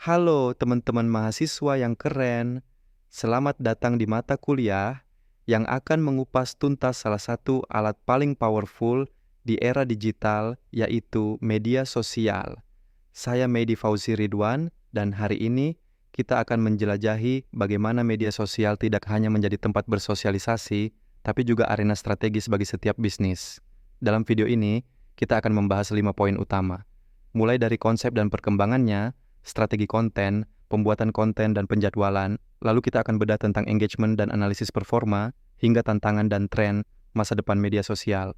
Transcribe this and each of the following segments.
Halo teman-teman mahasiswa yang keren. Selamat datang di mata kuliah yang akan mengupas tuntas salah satu alat paling powerful di era digital, yaitu media sosial. Saya Mehdi Fauzi Ridwan, dan hari ini kita akan menjelajahi bagaimana media sosial tidak hanya menjadi tempat bersosialisasi, tapi juga arena strategis bagi setiap bisnis. Dalam video ini, kita akan membahas 5 poin utama. Mulai dari konsep dan perkembangannya, strategi konten, pembuatan konten dan penjadwalan, lalu kita akan bedah tentang engagement dan analisis performa, hingga tantangan dan tren masa depan media sosial.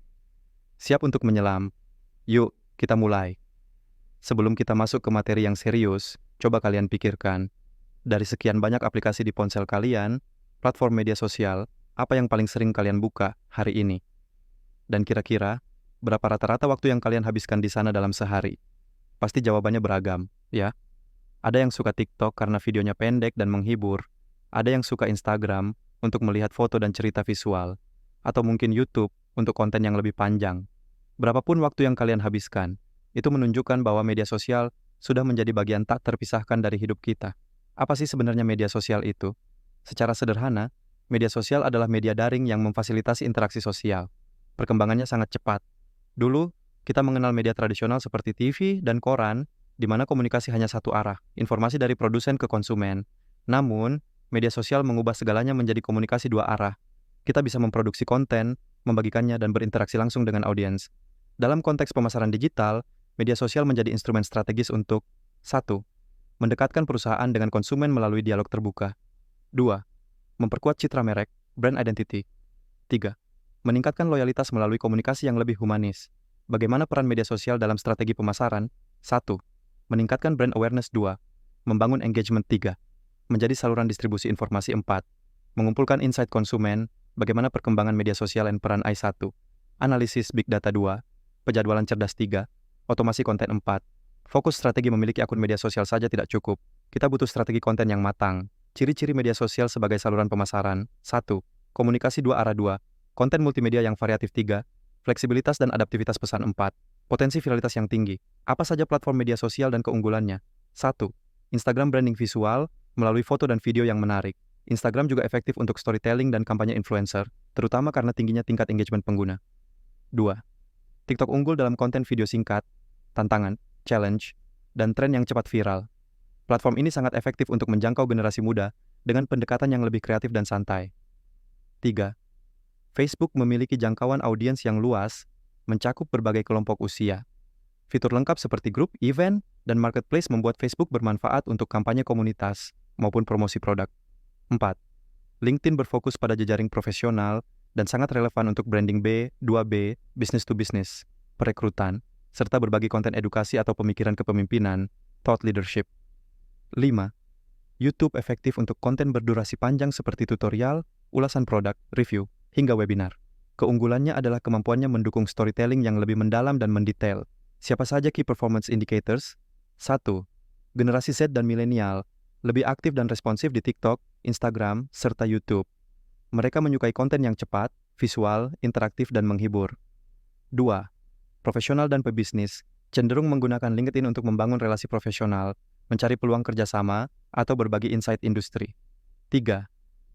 Siap untuk menyelam? Yuk, kita mulai. Sebelum kita masuk ke materi yang serius, coba kalian pikirkan, dari sekian banyak aplikasi di ponsel kalian, platform media sosial, apa yang paling sering kalian buka hari ini? Dan kira-kira, berapa rata-rata waktu yang kalian habiskan di sana dalam sehari? Pasti jawabannya beragam, ya. Ada yang suka TikTok karena videonya pendek dan menghibur. Ada yang suka Instagram untuk melihat foto dan cerita visual. Atau mungkin YouTube untuk konten yang lebih panjang. Berapapun waktu yang kalian habiskan, itu menunjukkan bahwa media sosial sudah menjadi bagian tak terpisahkan dari hidup kita. Apa sih sebenarnya media sosial itu? Secara sederhana, media sosial adalah media daring yang memfasilitasi interaksi sosial. Perkembangannya sangat cepat. Dulu, kita mengenal media tradisional seperti TV dan koran, di mana komunikasi hanya satu arah, informasi dari produsen ke konsumen. Namun, media sosial mengubah segalanya menjadi komunikasi dua arah. Kita bisa memproduksi konten, membagikannya, dan berinteraksi langsung dengan audiens. Dalam konteks pemasaran digital, media sosial menjadi instrumen strategis untuk 1. Mendekatkan perusahaan dengan konsumen melalui dialog terbuka. 2. Memperkuat citra merek, brand identity. 3. Meningkatkan loyalitas melalui komunikasi yang lebih humanis. Bagaimana peran media sosial dalam strategi pemasaran? 1. Meningkatkan brand awareness. 2. Membangun engagement. 3. Menjadi saluran distribusi informasi. 4. Mengumpulkan insight konsumen. Bagaimana perkembangan media sosial dan peran AI. 1. Analisis big data. 2. Penjadwalan cerdas. 3. Otomasi konten. 4. Fokus strategi memiliki akun media sosial saja tidak cukup. Kita butuh strategi konten yang matang. Ciri-ciri media sosial sebagai saluran pemasaran. 1. Komunikasi dua arah. 2. Konten multimedia yang variatif. 3. Fleksibilitas dan adaptivitas pesan. 4. Potensi viralitas yang tinggi. Apa saja platform media sosial dan keunggulannya? 1. Instagram branding visual melalui foto dan video yang menarik. Instagram juga efektif untuk storytelling dan kampanye influencer, terutama karena tingginya tingkat engagement pengguna. 2. TikTok unggul dalam konten video singkat, tantangan, challenge, dan tren yang cepat viral. Platform ini sangat efektif untuk menjangkau generasi muda dengan pendekatan yang lebih kreatif dan santai. 3. Facebook memiliki jangkauan audiens yang luas, mencakup berbagai kelompok usia. Fitur lengkap seperti grup, event, dan marketplace membuat Facebook bermanfaat untuk kampanye komunitas maupun promosi produk. 4. LinkedIn berfokus pada jejaring profesional dan sangat relevan untuk branding B, 2B, business to business, perekrutan, serta berbagi konten edukasi atau pemikiran kepemimpinan, thought leadership. 5. YouTube efektif untuk konten berdurasi panjang seperti tutorial, ulasan produk, review, hingga webinar. Keunggulannya adalah kemampuannya mendukung storytelling yang lebih mendalam dan mendetail. Siapa saja key performance indicators? 1. Generasi Z dan milenial lebih aktif dan responsif di TikTok, Instagram, serta YouTube. Mereka menyukai konten yang cepat, visual, interaktif, dan menghibur. 2. Profesional dan pebisnis cenderung menggunakan LinkedIn untuk membangun relasi profesional, mencari peluang kerjasama, atau berbagi insight industri. 3.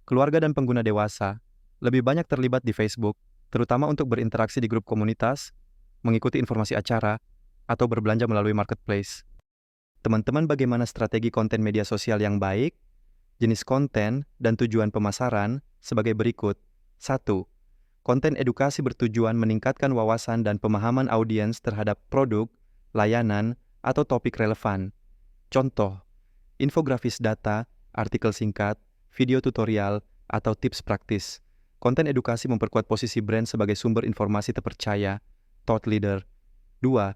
Keluarga dan pengguna dewasa lebih banyak terlibat di Facebook, terutama untuk berinteraksi di grup komunitas, mengikuti informasi acara, atau berbelanja melalui marketplace. Teman-teman, bagaimana strategi konten media sosial yang baik? Jenis konten dan tujuan pemasaran sebagai berikut. 1. Konten edukasi bertujuan meningkatkan wawasan dan pemahaman audiens terhadap produk, layanan, atau topik relevan. Contoh, infografis data, artikel singkat, video tutorial, atau tips praktis. Konten edukasi memperkuat posisi brand sebagai sumber informasi terpercaya, thought leader. 2.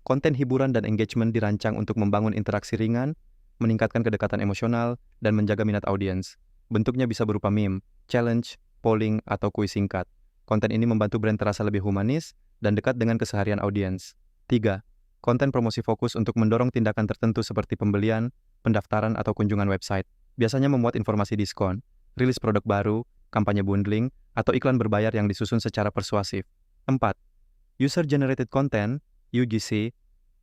Konten hiburan dan engagement dirancang untuk membangun interaksi ringan, meningkatkan kedekatan emosional, dan menjaga minat audiens. Bentuknya bisa berupa meme, challenge, polling, atau kuis singkat. Konten ini membantu brand terasa lebih humanis dan dekat dengan keseharian audiens. 3. Konten promosi fokus untuk mendorong tindakan tertentu seperti pembelian, pendaftaran, atau kunjungan website. Biasanya memuat informasi diskon, rilis produk baru, kampanye bundling, atau iklan berbayar yang disusun secara persuasif. 4. User-generated content, UGC,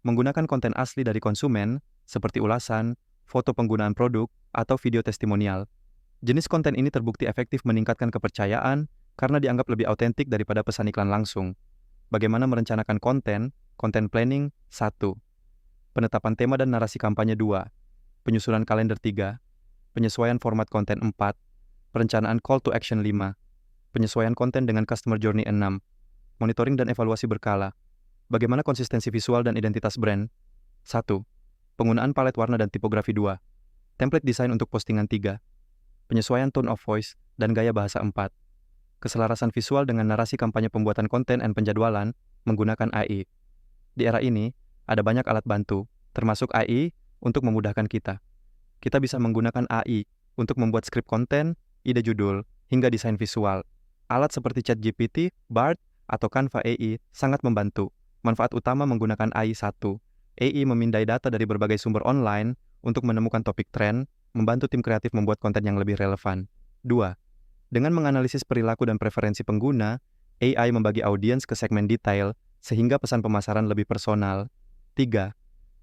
menggunakan konten asli dari konsumen, seperti ulasan, foto penggunaan produk, atau video testimonial. Jenis konten ini terbukti efektif meningkatkan kepercayaan karena dianggap lebih autentik daripada pesan iklan langsung. Bagaimana merencanakan konten? Konten planning 1. Penetapan tema dan narasi kampanye 2. Penyusunan kalender 3. Penyesuaian format konten 4. Perencanaan call to action 5. Penyesuaian konten dengan customer journey 6. Monitoring dan evaluasi berkala. Bagaimana konsistensi visual dan identitas brand? 1. Penggunaan palet warna dan tipografi 2. Template desain untuk postingan 3. Penyesuaian tone of voice dan gaya bahasa 4. Keselarasan visual dengan narasi kampanye pembuatan konten dan penjadwalan menggunakan AI. Di era ini, ada banyak alat bantu, termasuk AI, untuk memudahkan kita. Kita bisa menggunakan AI untuk membuat skrip konten, ide judul, hingga desain visual. Alat seperti ChatGPT, Bard, atau Canva AI sangat membantu. Manfaat utama menggunakan AI 1. AI memindai data dari berbagai sumber online untuk menemukan topik tren, membantu tim kreatif membuat konten yang lebih relevan. 2. Dengan menganalisis perilaku dan preferensi pengguna, AI membagi audiens ke segmen detail sehingga pesan pemasaran lebih personal. 3.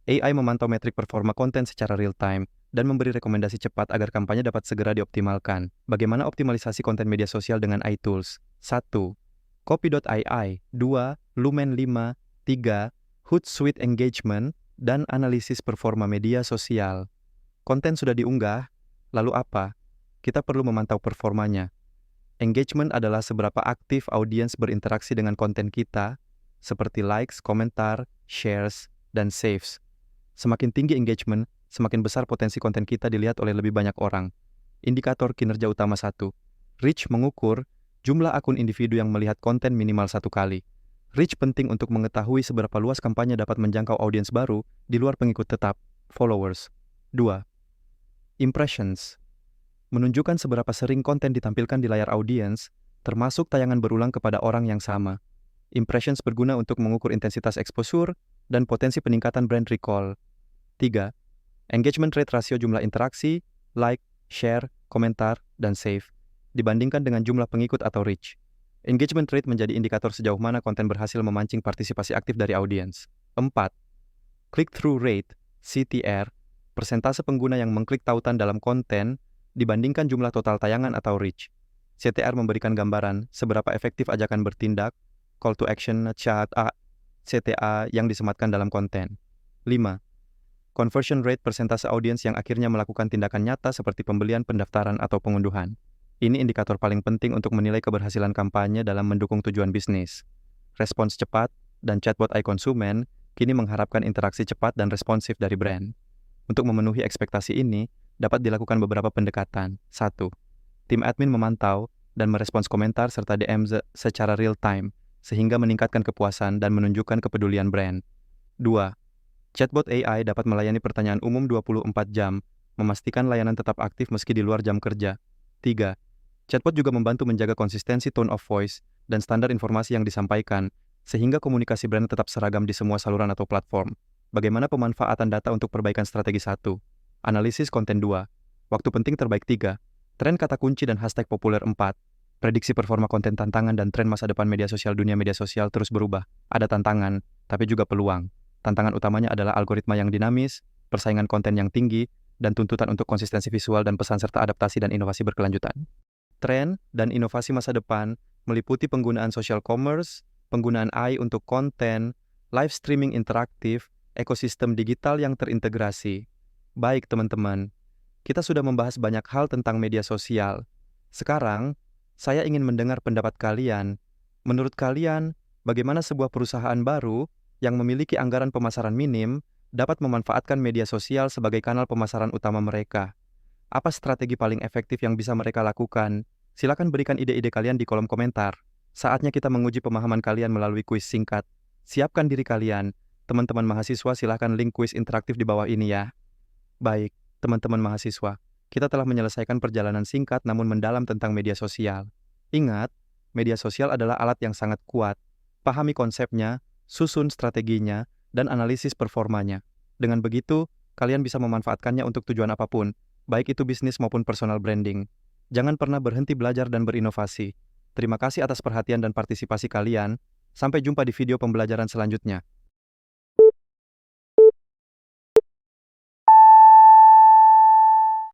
AI memantau metrik performa konten secara real-time dan memberi rekomendasi cepat agar kampanye dapat segera dioptimalkan. Bagaimana optimalisasi konten media sosial dengan AI Tools? 1. Copy.ai 2. Lumen 5 3. Hootsuite Engagement dan analisis performa media sosial. Konten sudah diunggah, lalu apa? Kita perlu memantau performanya. Engagement adalah seberapa aktif audiens berinteraksi dengan konten kita, seperti likes, komentar, shares, dan saves. Semakin tinggi engagement, semakin besar potensi konten kita dilihat oleh lebih banyak orang. Indikator kinerja utama 1. Reach mengukur jumlah akun individu yang melihat konten minimal 1 kali. Reach penting untuk mengetahui seberapa luas kampanye dapat menjangkau audiens baru di luar pengikut tetap, followers. 2. Impressions menunjukkan seberapa sering konten ditampilkan di layar audiens, termasuk tayangan berulang kepada orang yang sama. Impressions berguna untuk mengukur intensitas exposure dan potensi peningkatan brand recall. 3. Engagement rate rasio jumlah interaksi, like, share, komentar, dan save, dibandingkan dengan jumlah pengikut atau reach. Engagement rate menjadi indikator sejauh mana konten berhasil memancing partisipasi aktif dari audiens. 4. Click-through rate, CTR, persentase pengguna yang mengklik tautan dalam konten, dibandingkan jumlah total tayangan atau reach. CTR memberikan gambaran seberapa efektif ajakan bertindak, call to action, chat, CTA yang disematkan dalam konten. 5. Conversion rate persentase audiens yang akhirnya melakukan tindakan nyata seperti pembelian, pendaftaran, atau pengunduhan. Ini indikator paling penting untuk menilai keberhasilan kampanye dalam mendukung tujuan bisnis. Respons cepat dan chatbot AI konsumen kini mengharapkan interaksi cepat dan responsif dari brand. Untuk memenuhi ekspektasi ini, dapat dilakukan beberapa pendekatan. 1. Tim admin memantau dan merespons komentar serta DM secara real-time, sehingga meningkatkan kepuasan dan menunjukkan kepedulian brand. 2. Chatbot AI dapat melayani pertanyaan umum 24 jam, memastikan layanan tetap aktif meski di luar jam kerja. 3. Chatbot juga membantu menjaga konsistensi tone of voice dan standar informasi yang disampaikan, sehingga komunikasi brand tetap seragam di semua saluran atau platform. Bagaimana pemanfaatan data untuk perbaikan strategi 1? Analisis konten 2. Waktu penting terbaik 3. Tren kata kunci dan hashtag populer 4. Prediksi performa konten tantangan dan tren masa depan media sosial. Dunia media sosial terus berubah. Ada tantangan, tapi juga peluang. Tantangan utamanya adalah algoritma yang dinamis, persaingan konten yang tinggi, dan tuntutan untuk konsistensi visual dan pesan serta adaptasi dan inovasi berkelanjutan. Tren dan inovasi masa depan meliputi penggunaan social commerce, penggunaan AI untuk konten, live streaming interaktif, ekosistem digital yang terintegrasi. Baik teman-teman, kita sudah membahas banyak hal tentang media sosial. Sekarang, saya ingin mendengar pendapat kalian. Menurut kalian, bagaimana sebuah perusahaan baru yang memiliki anggaran pemasaran minim dapat memanfaatkan media sosial sebagai kanal pemasaran utama mereka? Apa strategi paling efektif yang bisa mereka lakukan? Silakan berikan ide-ide kalian di kolom komentar. Saatnya kita menguji pemahaman kalian melalui kuis singkat. Siapkan diri kalian. Teman-teman mahasiswa, silakan link kuis interaktif di bawah ini ya. Baik, teman-teman mahasiswa, kita telah menyelesaikan perjalanan singkat namun mendalam tentang media sosial. Ingat, media sosial adalah alat yang sangat kuat. Pahami konsepnya, susun strateginya, dan analisis performanya. Dengan begitu, kalian bisa memanfaatkannya untuk tujuan apapun, baik itu bisnis maupun personal branding. Jangan pernah berhenti belajar dan berinovasi. Terima kasih atas perhatian dan partisipasi kalian. Sampai jumpa di video pembelajaran selanjutnya.